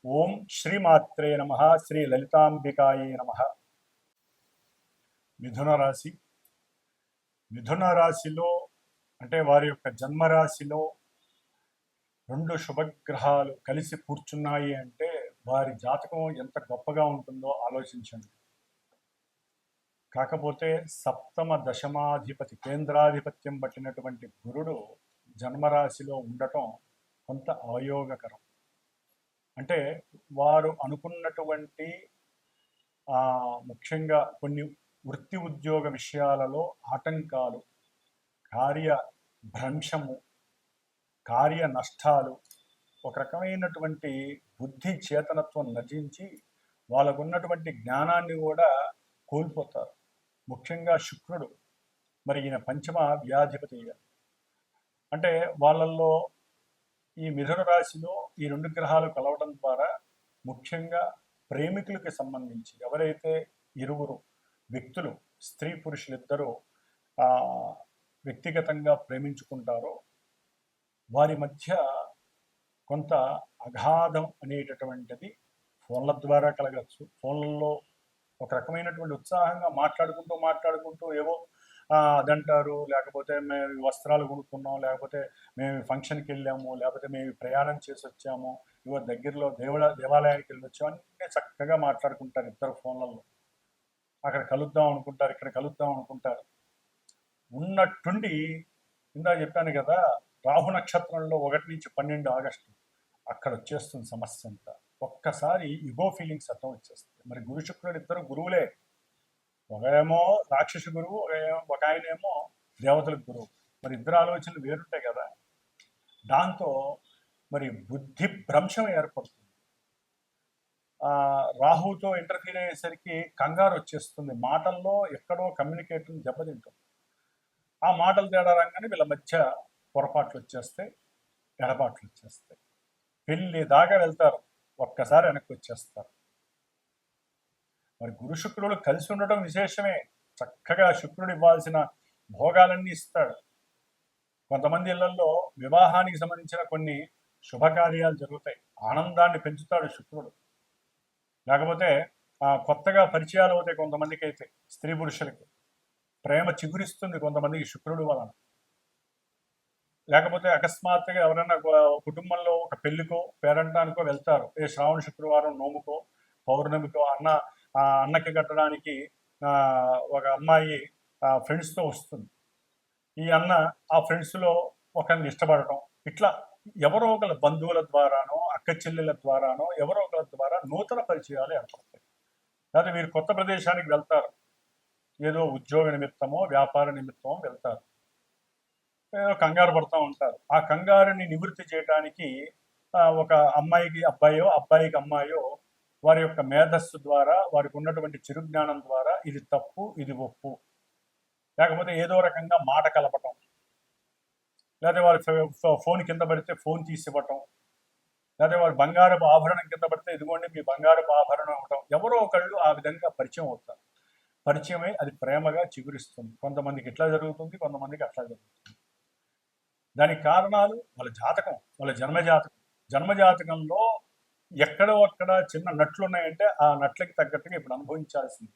ఓం శ్రీమాత్రే నమః, శ్రీ లలితాంబికాయే నమః. మిథున రాశి, మిథున రాశిలో అంటే వారి యొక్క జన్మరాశిలో రెండు శుభగ్రహాలు కలిసి కూర్చున్నాయి అంటే వారి జాతకం ఎంత గొప్పగా ఉంటుందో ఆలోచించండి. కాకపోతే సప్తమ దశమాధిపతి కేంద్రాధిపత్యం పట్టినటువంటి గురుడు జన్మరాశిలో ఉండటం కొంత అవయోగకరం. అంటే వారు అనుకున్నటువంటి ముఖ్యంగా కొన్ని వృత్తి ఉద్యోగ విషయాలలో ఆటంకాలు, కార్యభ్రంశము, కార్య నష్టాలు, ఒక రకమైనటువంటి బుద్ధి చేతనత్వం నశించి వాళ్ళకున్నటువంటి జ్ఞానాన్ని కూడా కోల్పోతారు. ముఖ్యంగా శుక్రుడు మరి ఈయన పంచమ వ్యాధిపతి. అంటే వాళ్ళల్లో ఈ మిథున రాశిలో ఈ రెండు గ్రహాలు కలవడం ద్వారా ముఖ్యంగా ప్రేమికులకి సంబంధించి ఎవరైతే ఇరువురు వ్యక్తులు స్త్రీ పురుషులిద్దరూ వ్యక్తిగతంగా ప్రేమించుకుంటారో వారి మధ్య కొంత అగాధం అనేటటువంటిది ఫోన్ల ద్వారా కలగచ్చు. ఫోన్లలో ఒక రకమైనటువంటి ఉత్సాహంగా మాట్లాడుకుంటూ ఏవో అదంటారు, లేకపోతే మేము వస్త్రాలు కొనుక్కున్నాం, లేకపోతే మేము ఫంక్షన్కి వెళ్ళాము, లేకపోతే మేము ప్రయాణం చేసి వచ్చాము, ఇవో దగ్గరలో దేవాలయానికి వెళ్ళి వచ్చాము, అన్నీ చక్కగా మాట్లాడుకుంటారు ఇద్దరు ఫోన్లలో. అక్కడ కలుద్దాం అనుకుంటారు, ఇక్కడ కలుద్దాం అనుకుంటారు. ఉన్నట్టుండి ఇందా చెప్పాను కదా, రాహు నక్షత్రంలో 1 నుంచి 12 ఆగస్టు అక్కడ వచ్చేస్తుంది సమస్య అంతా. ఒక్కసారి ఇగో ఫీలింగ్స్ అర్థం వచ్చేస్తుంది. మరి గురు శుక్రుడు ఇద్దరు గురువులే, ఒకరేమో రాక్షస గురువు, ఒక ఆయనేమో దేవతలకు గురువు. మరి ఇద్దరు ఆలోచనలు వేరుంటాయి కదా. దాంతో మరి బుద్ధి భ్రంశం ఏర్పడుతుంది. రాహుతో ఇంటర్ఫీర్ అయ్యేసరికి కంగారు వచ్చేస్తుంది, మాటల్లో ఎక్కడో కమ్యూనికేషన్ దెబ్బతింటుంది. ఆ మాటలు తేడా రంగానే వీళ్ళ మధ్య పొరపాట్లు వచ్చేస్తాయి, ఎడబాట్లు వచ్చేస్తాయి. పెళ్ళి దాకా వెళ్తారు, ఒక్కసారి వెనక్కి వచ్చేస్తారు. మరి గురు శుక్రుడు కలిసి ఉండటం విశేషమే. చక్కగా శుక్రుడు ఇవ్వాల్సిన భోగాలన్నీ ఇస్తాడు. కొంతమంది ఇళ్లలో వివాహానికి సంబంధించిన కొన్ని శుభకార్యాలు జరుగుతాయి, ఆనందాన్ని పెంచుతాడు శుక్రుడు. లేకపోతే కొత్తగా పరిచయాలు అవుతాయి కొంతమందికి, అయితే స్త్రీ పురుషులకి ప్రేమ చిగురిస్తుంది కొంతమందికి శుక్రుడు వలన. లేకపోతే అకస్మాత్తుగా ఎవరైనా కుటుంబంలో ఒక పెళ్లికో పేరంటానికో వెళ్తారు, ఏ శ్రావణ శుక్రవారం నోముకో పౌర్ణమికో అన్నకి కట్టడానికి ఒక అమ్మాయి ఫ్రెండ్స్తో వస్తుంది. ఈ అన్న ఆ ఫ్రెండ్స్లో ఒకరిని ఇష్టపడటం, ఇట్లా ఎవరో ఒకళ్ళ బంధువుల ద్వారానో అక్క చెల్లెల ద్వారానో ఎవరో ఒకళ్ళ ద్వారా నూతన పరిచయాలు ఏర్పడతాయి. లేదా వీరు కొత్త ప్రదేశానికి వెళ్తారు, ఏదో ఉద్యోగ నిమిత్తమో వ్యాపార నిమిత్తమో వెళ్తారు, ఏదో కంగారు పడుతూ ఉంటారు. ఆ కంగారుని నివృత్తి చేయడానికి ఒక అమ్మాయికి అబ్బాయో అబ్బాయికి అమ్మాయో వారి యొక్క మేధస్సు ద్వారా, వారికి ఉన్నటువంటి చిరుజ్ఞానం ద్వారా ఇది తప్పు ఇది ఒప్పు, లేకపోతే ఏదో రకంగా మాట కలపటం, లేదా వారి ఫోన్ కింద పడితే ఫోన్ తీసివ్వటం, లేదా వారి బంగారపు ఆభరణం కింద పడితే ఇదిగోండి మీ బంగారపు ఆభరణం ఇవ్వటం. ఎవరో ఒకళ్ళు ఆ విధంగా పరిచయం అవుతారు. పరిచయమై అది ప్రేమగా చిగురిస్తుంది. కొంతమందికి ఇట్లా జరుగుతుంది, కొంతమందికి అట్లా జరుగుతుంది. దానికి కారణాలు వాళ్ళ జాతకం, వాళ్ళ జన్మజాతకం. జన్మజాతకంలో ఎక్కడో అక్కడ చిన్న నట్లు ఉన్నాయంటే ఆ నట్లకి తగ్గట్టుగా ఇప్పుడు అనుభవించాల్సింది.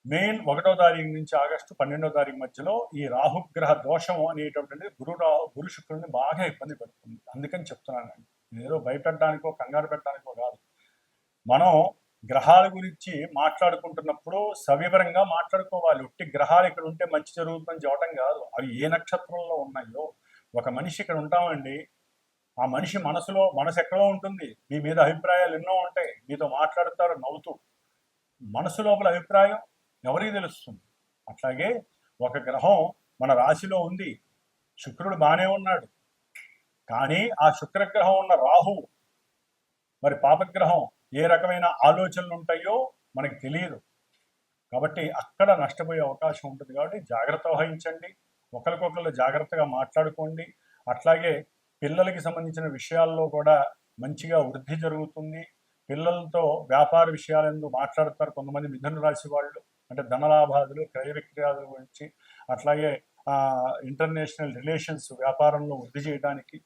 మెయిన్ 1వ తారీఖు నుంచి ఆగస్టు 12వ తారీఖు మధ్యలో ఈ రాహుగ్రహ దోషం అనేటువంటిది గురు శుక్రుడిని బాగా ఇబ్బంది పెడుతుంది. అందుకని చెప్తున్నానండి, ఏదో భయపెట్టడానికో కంగారు పెట్టడానికో కాదు. మనం గ్రహాల గురించి మాట్లాడుకుంటున్నప్పుడు సవివరంగా మాట్లాడుకోవాలి. ఒట్టి గ్రహాలు ఇక్కడ ఉంటే మంచి జరుగుతుందని చెప్పడం కాదు. అవి ఏ నక్షత్రంలో ఉన్నాయో, ఒక మనిషి ఇక్కడ ఉంటామండి, ఆ మనిషి మనసు ఎక్కడో ఉంటుంది. మీ మీద అభిప్రాయాలు ఎన్నో ఉంటాయి, మీతో మాట్లాడతారు నవ్వుతూ. మనసు లోపల అభిప్రాయం ఎవరికి తెలుస్తుంది? అట్లాగే ఒక గ్రహం మన రాశిలో ఉంది, శుక్రుడు బాగానే ఉన్నాడు, కానీ ఆ శుక్రగ్రహం ఉన్న రాహువు మరి పాపగ్రహం ఏ రకమైన ఆలోచనలు ఉంటాయో మనకి తెలియదు. కాబట్టి అక్కడ నష్టపోయే అవకాశం ఉంటుంది. కాబట్టి జాగ్రత్త వహించండి, ఒకరికొకరు జాగ్రత్తగా మాట్లాడుకోండి. అట్లాగే పిల్లలకి సంబంధించిన విషయాల్లో కూడా మంచిగా వృద్ధి జరుగుతుంది. పిల్లలతో వ్యాపార విషయాలందు మాట్లాడతారు కొంతమంది మిథున రాశి వాళ్ళు, అంటే ధనలాభాదులు, క్రయ విక్రయాల గురించి. అట్లాగే ఇంటర్నేషనల్ రిలేషన్స్ వ్యాపారంలో వృద్ధి చేయడానికి,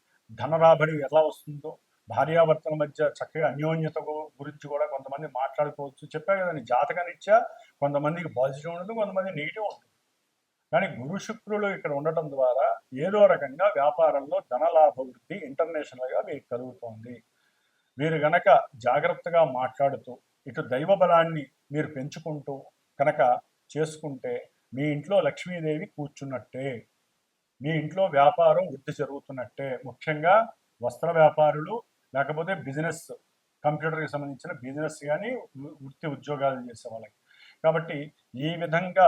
ధనరాబడి ఎలా వస్తుందో, భార్యాభర్తల మధ్య చక్కగా అన్యోన్యత గురించి కూడా కొంతమంది మాట్లాడుకోవచ్చు. చెప్పా కదండి, జాతకరీత్యా కొంతమందికి పాజిటివ్ ఉంటుంది, కొంతమంది నెగిటివ్ ఉంటుంది. కానీ గురు శుక్రులు ఇక్కడ ఉండటం ద్వారా ఏదో రకంగా వ్యాపారంలో ధనలాభ వృద్ధి ఇంటర్నేషనల్గా మీకు కలుగుతోంది. మీరు గనక జాగ్రత్తగా మాట్లాడుతూ ఇటు దైవ బలాన్ని మీరు పెంచుకుంటూ కనుక చేసుకుంటే మీ ఇంట్లో లక్ష్మీదేవి కూర్చున్నట్టే, మీ ఇంట్లో వ్యాపారం వృద్ధి జరుగుతున్నట్టే. ముఖ్యంగా వస్త్ర వ్యాపారులు, లేకపోతే బిజినెస్, కంప్యూటర్కి సంబంధించిన బిజినెస్ కానీ వృత్తి ఉద్యోగాలు చేసే వాళ్ళకి. కాబట్టి ఈ విధంగా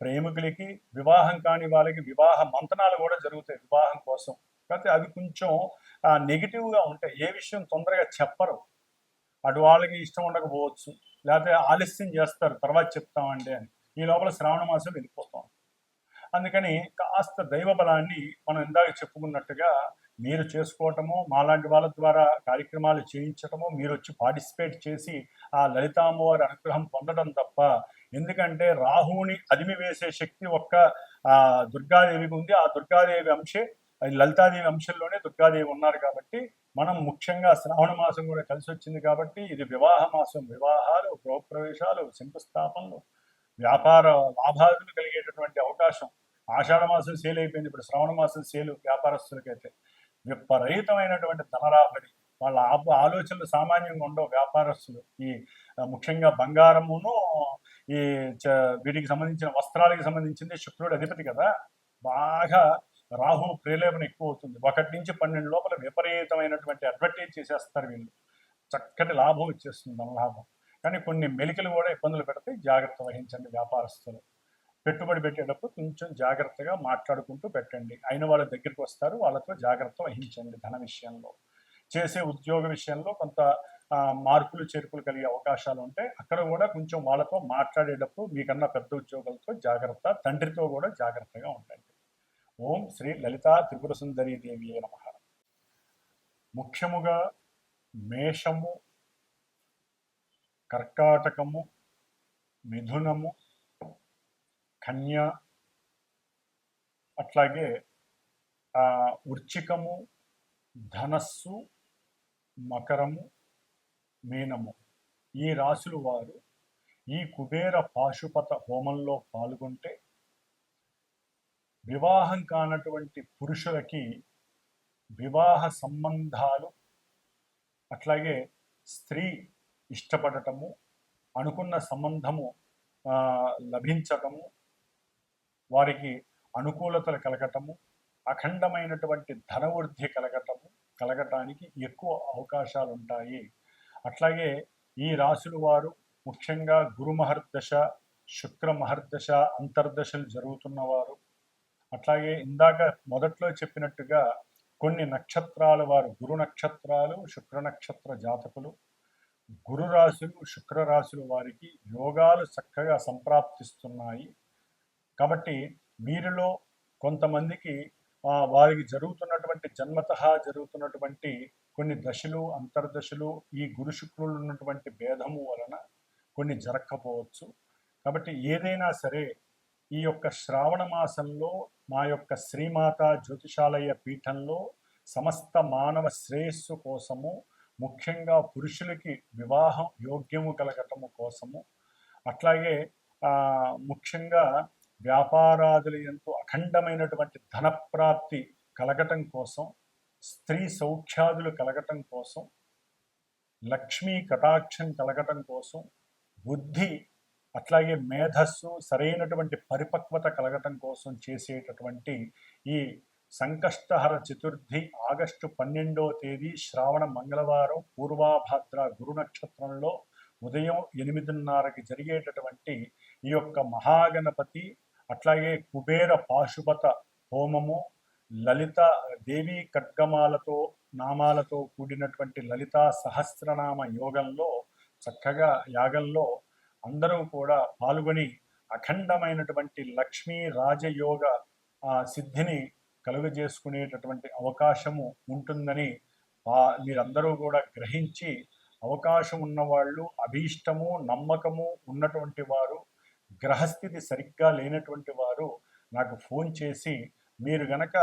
ప్రేమికులకి, వివాహం కాని వాళ్ళకి వివాహ మంతనాలు కూడా జరుగుతాయి వివాహం కోసం. కాకపోతే అవి కొంచెం నెగిటివ్గా ఉంటాయి. ఏ విషయం తొందరగా చెప్పరు, అటు వాళ్ళకి ఇష్టం ఉండకపోవచ్చు, లేకపోతే ఆలస్యం చేస్తారు, తర్వాత చెప్తామండి అని. ఈ లోపల శ్రావణ మాసం వెళ్ళిపోతాం. అందుకని కాస్త దైవ బలాన్ని మనం ఇందాక చెప్పుకున్నట్టుగా మీరు చేసుకోవటము, మాలాంటి వాళ్ళ ద్వారా కార్యక్రమాలు చేయించటము, మీరు వచ్చి పార్టిసిపేట్ చేసి ఆ లలితామ్మవారి అనుగ్రహం పొందడం తప్ప. ఎందుకంటే రాహువుని అదిమి వేసే శక్తి ఒక్క దుర్గాదేవికి ఉంది. ఆ దుర్గాదేవి అంశే, లలితాదేవి అంశంలోనే దుర్గాదేవి ఉన్నారు. కాబట్టి మనం ముఖ్యంగా శ్రావణ మాసం కూడా కలిసి వచ్చింది కాబట్టి ఇది వివాహ మాసం. వివాహాలు, గృహప్రవేశాలు, శంకుస్థాపనలు, వ్యాపార లాభాలు కలిగేటటువంటి అవకాశం. ఆషాఢ మాసం సేల్ అయిపోయింది, ఇప్పుడు శ్రావణ మాసం సేలు వ్యాపారస్తులకైతే విపరీతమైనటువంటి ధనరాబడి. వాళ్ళ ఆలోచనలు సామాన్యంగా ఉండవు వ్యాపారస్తులు. ఈ ముఖ్యంగా బంగారమును, ఈ వీటికి సంబంధించిన వస్త్రాలకి సంబంధించింది శుక్రుడు అధిపతి కదా, బాగా రాహు ప్రేలేపన ఎక్కువ అవుతుంది. 1 నుంచి 12 లోపల విపరీతమైనటువంటి అడ్వర్టైజ్ చేసేస్తారు వీళ్ళు, చక్కటి లాభం వచ్చేస్తుంది, ధనలాభం. కానీ కొన్ని మెలికలు కూడా ఇబ్బందులు పెడితే జాగ్రత్త వహించండి వ్యాపారస్తులు. పెట్టుబడి పెట్టేటప్పుడు కొంచెం జాగ్రత్తగా మాట్లాడుకుంటూ పెట్టండి. అయిన వాళ్ళ దగ్గరికి వస్తారు, వాళ్ళతో జాగ్రత్త వహించండి. ధన విషయంలో, చేసే ఉద్యోగ విషయంలో కొంత మార్పులు చేర్పులు కలిగే అవకాశాలు ఉంటాయి. అక్కడ కూడా కొంచెం వాళ్ళతో మాట్లాడేటప్పుడు మీకన్నా పెద్ద ఉద్యోగులతో జాగ్రత్త, తండ్రితో కూడా జాగ్రత్తగా ఉండండి. ఓం శ్రీ లలితా త్రిపుర సుందరీ దేవి నమః. ముఖ్యముగా మేషము, కర్కాటకము, మిథునము, కన్య, అట్లాగే వృశ్చికము, ధనస్సు, మకరము, మీనము, ఈ రాశులు వారు ఈ కుబేర పాశుపత హోమంలో పాల్గొంటే వివాహం కానటువంటి పురుషులకి వివాహ సంబంధాలు, అట్లాగే స్త్రీ ఇష్టపడటము, అనుకున్న సంబంధము లభించటము, వారికి అనుకూలతలు కలగటము, అఖండమైనటువంటి ధనవృద్ధి కలగటానికి ఎక్కువ అవకాశాలు ఉంటాయి. అట్లాగే ఈ రాశుల వారు ముఖ్యంగా గురు మహర్దశ, శుక్ర మహర్దశ అంతర్దశలు జరుగుతున్నవారు, అట్లాగే ఇందాక మొదట్లో చెప్పినట్టుగా కొన్ని నక్షత్రాల వారు, గురు నక్షత్రాలు, శుక్ర నక్షత్ర జాతకులు, గురు రాశులు, శుక్ర రాశుల వారికి యోగాలు చక్కగా సంప్రాప్తిస్తున్నాయి. కాబట్టి వీరిలో కొంతమందికి వారికి జరుగుతున్నటువంటి జన్మతః జరుగుతున్నటువంటి కొన్ని దశలు, అంతర్దశలు, ఈ గురు శుక్రులు ఉన్నటువంటి భేదము వలన కొన్ని జరగకపోవచ్చు. కాబట్టి ఏదైనా సరే ఈ యొక్క శ్రావణ మాసంలో మా యొక్క శ్రీమాత జ్యోతిషాలయ పీఠంలో సమస్త మానవ శ్రేయస్సు కోసము, ముఖ్యంగా పురుషులకి వివాహం యోగ్యము కలగటము కోసము, అట్లాగే ముఖ్యంగా వ్యాపారాదులు ఎంతో అఖండమైనటువంటి ధనప్రాప్తి కలగటం కోసం, స్త్రీ సౌఖ్యాదులు కలగటం కోసం, లక్ష్మీ కటాక్షం కలగటం కోసం, బుద్ధి అట్లాగే మేధస్సు సరైనటువంటి పరిపక్వత కలగటం కోసం చేసేటటువంటి ఈ సంకష్టహర చతుర్థి ఆగస్టు 12వ తేదీ శ్రావణ మంగళవారం పూర్వాభాద్ర గురు నక్షత్రంలో ఉదయం 8:30కి జరిగేటటువంటి ఈ యొక్క మహాగణపతి అట్లాగే కుబేర పాశుపత హోమము, లలిత దేవీ ఖడ్గమాలతో నామాలతో కూడినటువంటి లలితా సహస్రనామ యోగంలో చక్కగా యాగంలో అందరూ కూడా పాల్గొని అఖండమైనటువంటి లక్ష్మీ రాజయోగ సిద్ధిని కలుగజేసుకునేటటువంటి అవకాశము ఉంటుందని మీరందరూ కూడా గ్రహించి, అవకాశం ఉన్నవాళ్ళు, అభీష్టము నమ్మకము ఉన్నటువంటి వారు, గ్రహస్థితి సరిగ్గా లేనటువంటి వారు నాకు ఫోన్ చేసి మీరు గనక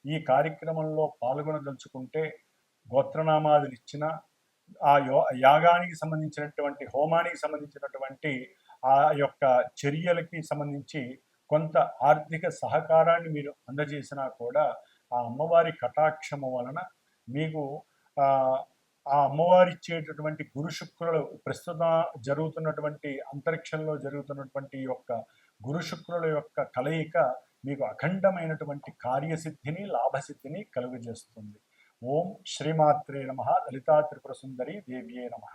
ఈ కార్యక్రమంలో పాల్గొనదలుచుకుంటే గోత్రనామాదులు ఇచ్చిన ఆ యాగానికి సంబంధించినటువంటి హోమానికి సంబంధించినటువంటి ఆ యొక్క చర్యలకి సంబంధించి కొంత ఆర్థిక సహకారాన్ని మీరు అందజేసినా కూడా ఆ అమ్మవారి కటాక్షము వలన మీకు ఆ అమ్మవారి ఇచ్చేటటువంటి గురు శుక్రులు ప్రస్తుతం జరుగుతున్నటువంటి అంతరిక్షంలో జరుగుతున్నటువంటి యొక్క గురు శుక్రుల యొక్క కలయిక మీకు అఖండమైనటువంటి కార్యసిద్ధిని లాభసిద్ధిని కలుగజేస్తుంది. ఓం శ్రీమాత్రే నమః. లలితా త్రిపుర సుందరి దేవ్యే నమః.